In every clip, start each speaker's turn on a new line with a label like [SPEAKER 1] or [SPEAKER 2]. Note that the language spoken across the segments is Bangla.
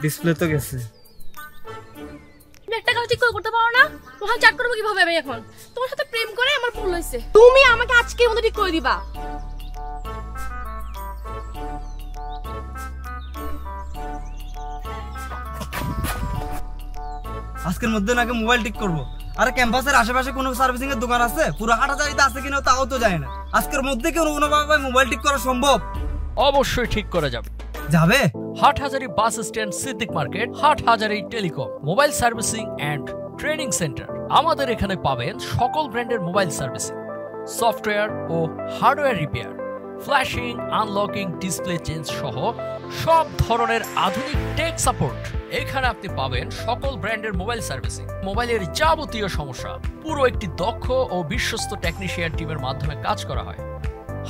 [SPEAKER 1] ডিসপ্লে তো গেছে।
[SPEAKER 2] একটা কাজ ঠিক করতে পারো না? মোবাইল চার্জ করব কিভাবে আমি এখন? তোমার সাথে প্রেম করে আমার ভুল হইছে। তুমি আমাকে আজকের মধ্যে ঠিক করে দিবা।
[SPEAKER 1] আজকের মধ্যে নাকি মোবাইল ঠিক করব। আরে ক্যাম্পাসের আশেপাশে কোনো সার্ভিসিং এর দোকান আছে? পুরো হাটাজারিতে আছে কিনা তাও তো জানি না। আজকের মধ্যে কি কোনোভাবে মোবাইল ঠিক করা সম্ভব?
[SPEAKER 3] অবশ্যই ঠিক করা যাবে।
[SPEAKER 1] যাবে?
[SPEAKER 3] Hathazari bus stand, Siddique market, Hathazari telecom mobile servicing and training centre. আমাদের এখানে পাবেন সকল ব্র্যান্ডের মোবাইল সার্ভিসিং, সফটওয়্যার ও hardware repair, flashing, unlocking, display change সহ সব ধরনের আধুনিক টেক সাপোর্ট। এখানে আপনি পাবেন সকল ব্র্যান্ডের মোবাইল সার্ভিসিং, মোবাইলের যাবতীয় সমস্যা পুরো একটি দক্ষ ও বিশ্বস্ত টেকনিশিয়ান টিমের মাধ্যমে কাজ করা হয়।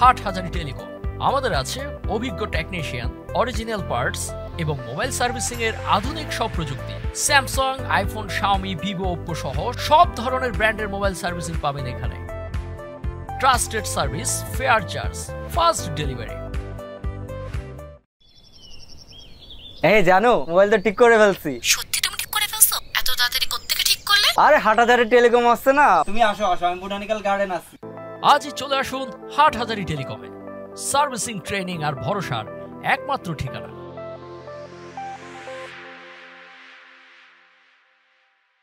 [SPEAKER 3] হাটহাজারী টেলিকম। আমাদের আছে অভিজ্ঞ টেকনিশিয়ান, অরিজিনাল পার্টস এবং মোবাইল সার্ভিসিং এর আধুনিক সব প্রযুক্তি। Samsung, iPhone, Xiaomi, Vivo, Oppo সহ সব ধরনের ব্র্যান্ডের মোবাইল সার্ভিসিং পাবেন এখানে। Trusted service, fair charge, fast delivery.
[SPEAKER 1] এই জানো, মোবাইল তো ঠিক করে ফেলছি।
[SPEAKER 2] সত্যি তুমি ঠিক করে ফেলছো? এত তাড়াতাড়ি কোত্থেকে ঠিক করলে?
[SPEAKER 1] আরে হাটাজারি টেলিকম আসছে না? তুমি আসো আসো, আমি বোটানিক্যাল গার্ডেন আছি।
[SPEAKER 3] আজই চলে আসুন হাটহাজারী টেলিকমে। সার্ভিসিং, ট্রেনিং আর ভরসার একমাত্র ঠিকানা।